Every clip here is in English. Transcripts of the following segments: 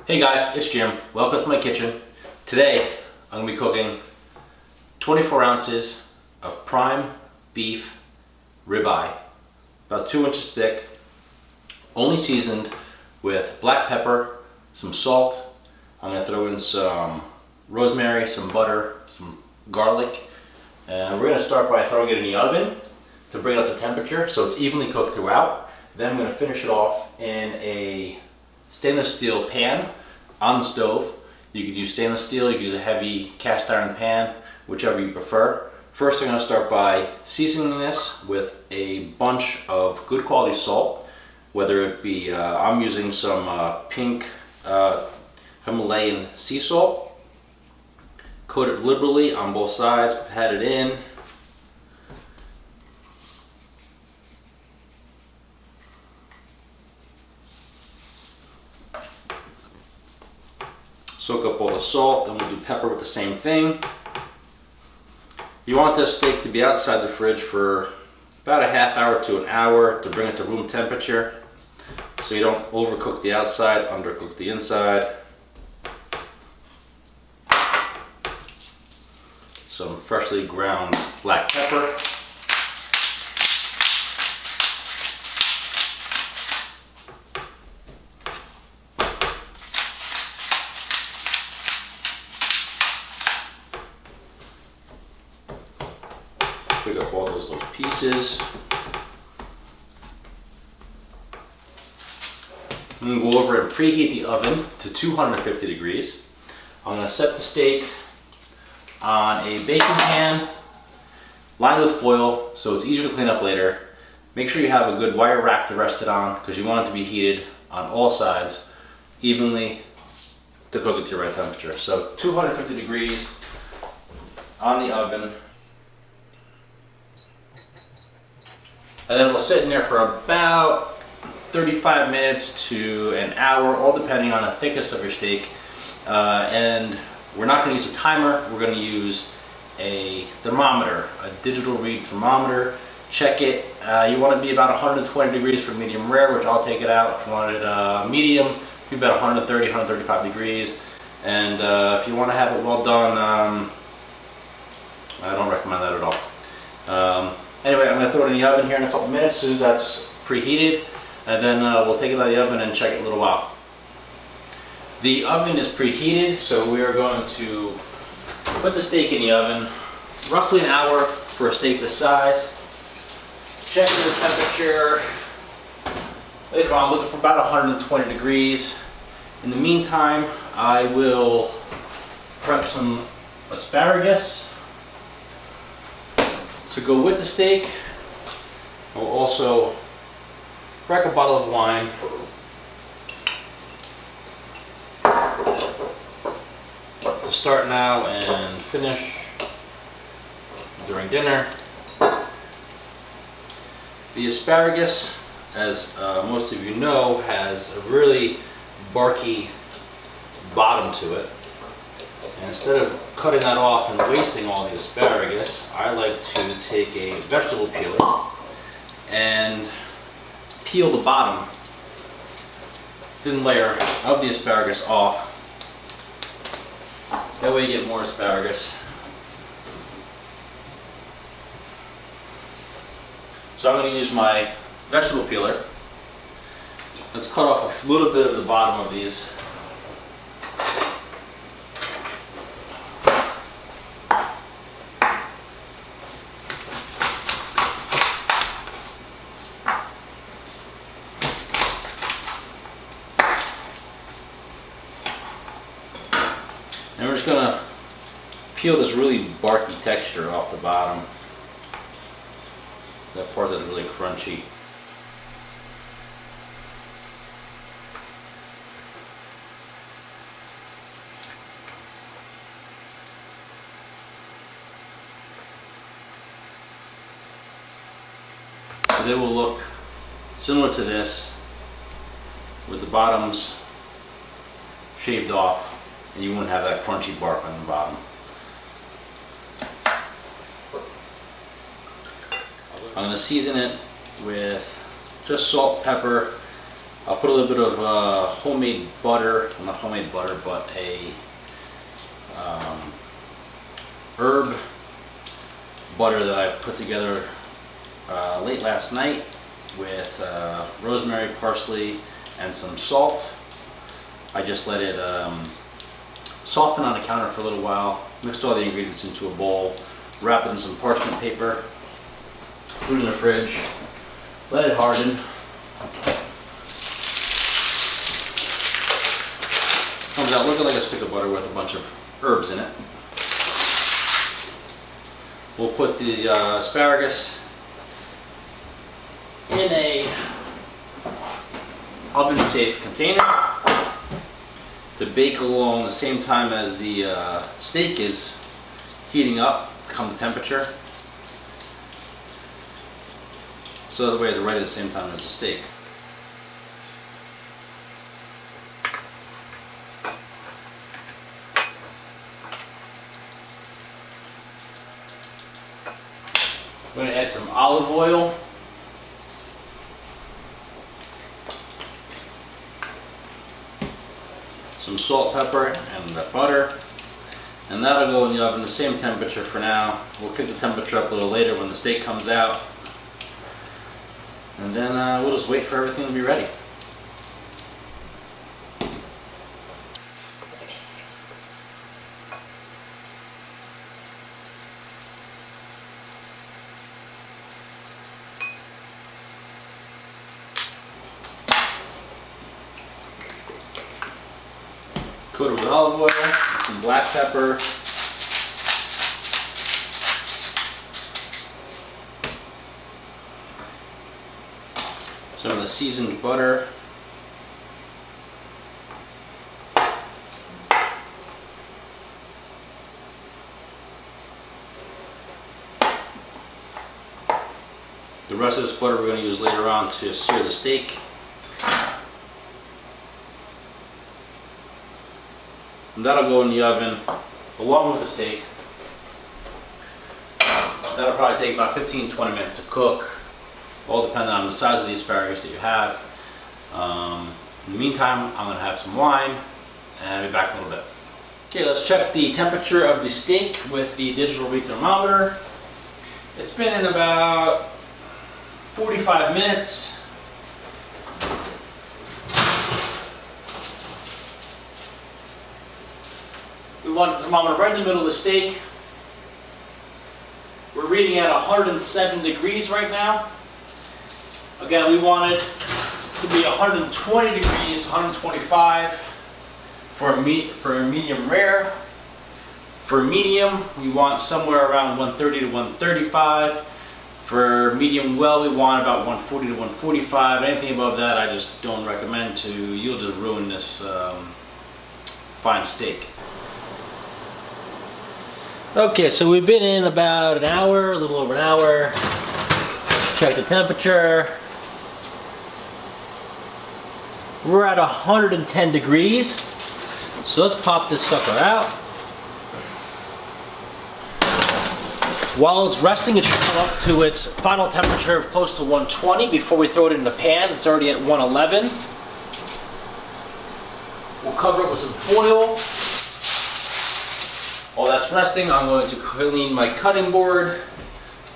Hey guys, it's Jim. Welcome to my kitchen. Today I'm going to be cooking 24 ounces of prime beef ribeye, about 2 inches thick, only seasoned with black pepper, some salt. I'm going to throw in some rosemary, some butter, some garlic, and we're going to start by throwing it in the oven to bring up the temperature so it's evenly cooked throughout. Then I'm going to finish it off in a stainless steel pan on the stove. You could use stainless steel, you could use a heavy cast iron pan, whichever you prefer. First I'm going to start by seasoning this with a bunch of good quality salt, whether it be, I'm using some pink Himalayan sea salt. Coat it liberally on both sides, pat it in. Soak up all the salt, then we'll do pepper with the same thing. You want this steak to be outside the fridge for about a half hour to an hour to bring it to room temperature so you don't overcook the outside, undercook the inside. Some freshly ground black pepper. Pick up all those little pieces. I'm going to go over and preheat the oven to 250 degrees. I'm going to set the steak on a baking pan lined with foil so it's easier to clean up later. Make sure you have a good wire rack to rest it on because you want it to be heated on all sides evenly to cook it to the right temperature. So 250 degrees on the oven. And then we'll sit in there for about 35 minutes to an hour, all depending on the thickness of your steak. And we're not going to use a timer, we're going to use a thermometer, a digital read thermometer. Check it. You want it to be about 120 degrees for medium rare, which I'll take it out. If you want it medium, it's about 130, 135 degrees. And if you want to have it well done, I don't recommend that at all. Anyway, I'm going to throw it in the oven here in a couple minutes as soon as that's preheated, and then we'll take it out of the oven and check it a little while. The oven is preheated, so we are going to put the steak in the oven, roughly an hour for a steak this size. Checking the temperature. Later on, I'm looking for about 120 degrees. In the meantime, I will prep some asparagus to go with the steak. I'll also crack a bottle of wine. To start now and finish during dinner. The asparagus, as most of you know, has a really barky bottom to it. And instead of cutting that off and wasting all the asparagus, I like to take a vegetable peeler and peel the bottom thin layer of the asparagus off. That way you get more asparagus. So I'm going to use my vegetable peeler. Let's cut off a little bit of the bottom of these. And we're just going to peel this really barky texture off the bottom. That part that's really crunchy. They will look similar to this with the bottoms shaved off, and you won't have that crunchy bark on the bottom. I'm going to season it with just salt, pepper, I'll put a little bit of homemade butter, well, not homemade butter, but a herb butter that I put together late last night with rosemary, parsley, and some salt. I just let it soften on the counter for a little while, mixed all the ingredients into a bowl, wrap it in some parchment paper, put it in the fridge, let it harden. Comes out looking like a stick of butter with a bunch of herbs in it. We'll put the asparagus in a oven safe container to bake along the same time as the steak is heating up, come to temperature. So the way it's right at the same time as the steak. I'm going to add some olive oil. Some salt, pepper, and the butter. And that'll go in the oven the same temperature for now. We'll kick the temperature up a little later when the steak comes out. And then we'll just wait for everything to be ready. Coat it with olive oil, some black pepper, some of the seasoned butter, the rest of this butter we're going to use later on to sear the steak. And that'll go in the oven along with the steak. That'll probably take about 15-20 minutes to cook, all depending on the size of the asparagus that you have. In the meantime, I'm going to have some wine and I'll be back in a little bit. Okay, let's check the temperature of the steak with the digital read thermometer. It's been in about 45 minutes. We want the thermometer right in the middle of the steak. We're reading at 107 degrees right now. Again, we want it to be 120 degrees to 125 for a medium rare. For medium, we want somewhere around 130 to 135. For medium well, we want about 140 to 145. Anything above that, I just don't recommend to. You'll just ruin this fine steak. Okay, so we've been in about an hour, a little over an hour. Check the temperature. We're at 110 degrees. So let's pop this sucker out. While it's resting, it should come up to its final temperature of close to 120 before we throw it in the pan. It's already at 111. We'll cover it with some foil. While that's resting, I'm going to clean my cutting board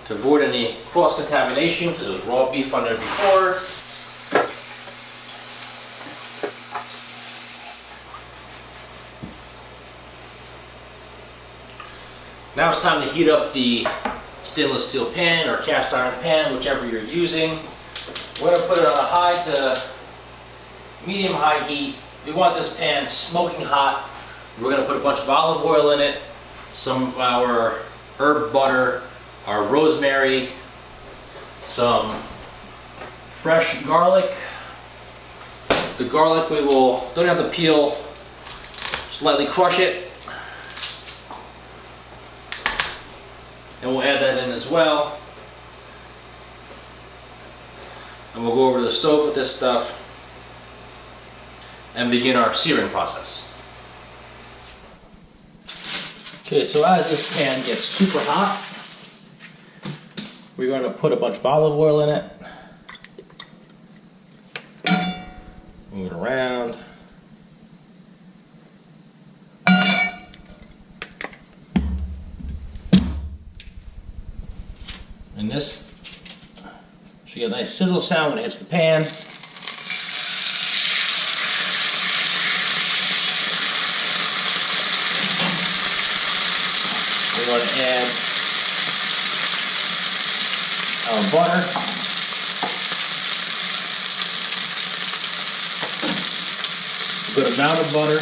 to avoid any cross-contamination because there was raw beef on there before. Now it's time to heat up the stainless steel pan or cast iron pan, whichever you're using. We're going to put it on a high to medium-high heat. We want this pan smoking hot. We're going to put a bunch of olive oil in it, some of our herb butter, our rosemary, some fresh garlic. The garlic we don't have to peel, just lightly crush it. And we'll add that in as well. And we'll go over to the stove with this stuff and begin our searing process. Okay, so as this pan gets super hot, we're going to put a bunch of olive oil in it. around. And this should get a nice sizzle sound when it hits the pan. We're going to add our butter. A good amount of butter.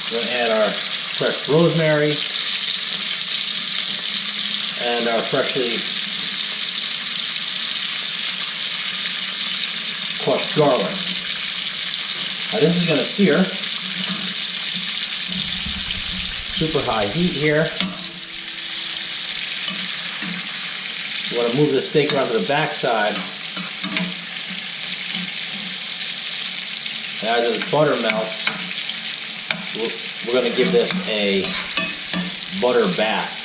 We're going to add our fresh rosemary and our freshly crushed garlic. Now this is going to sear. Super high heat here. You want to move the steak around to the back side. As the butter melts, we're going to give this a butter bath.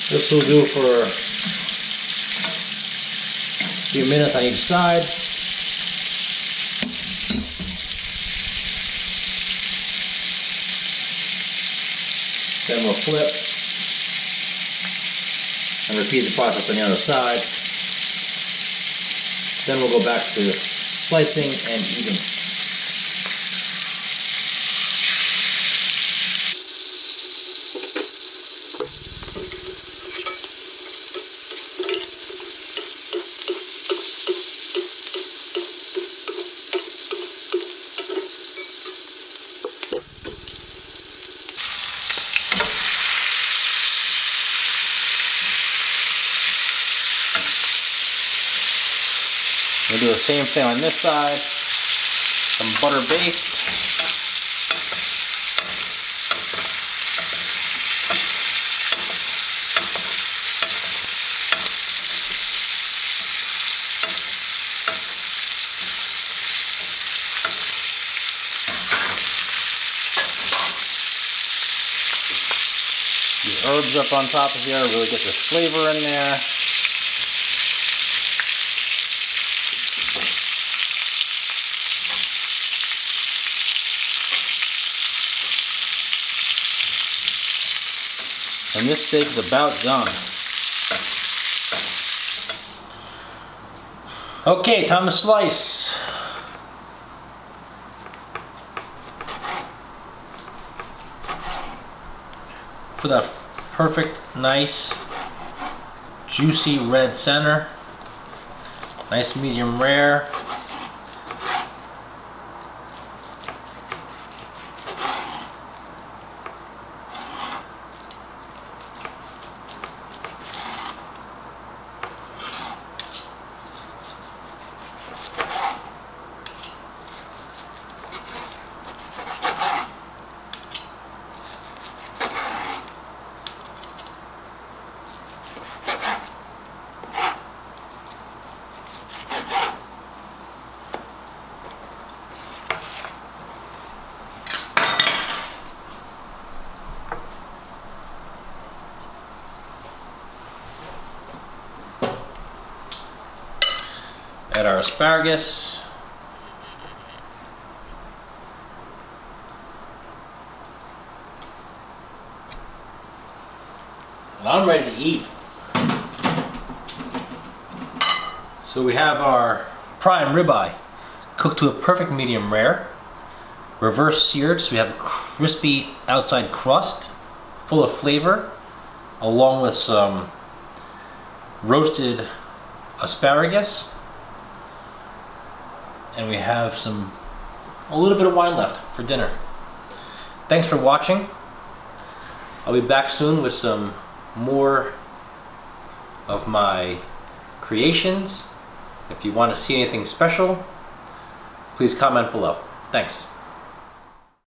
This will do for a few minutes on each side. Then we'll flip and repeat the process on the other side. Then we'll go back to slicing and eating. We'll do the same thing on this side. Some butter baste. The herbs up on top of here really get the flavor in there. And this steak is about done. Okay, time to slice. For that perfect, nice, juicy red center. Nice medium rare. Add our asparagus. And I'm ready to eat. So we have our prime ribeye cooked to a perfect medium rare, reverse seared, so we have a crispy outside crust full of flavor, along with some roasted asparagus. And we have a little bit of wine left for dinner. Thanks for watching. I'll be back soon with some more of my creations. If you want to see anything special, please comment below. Thanks.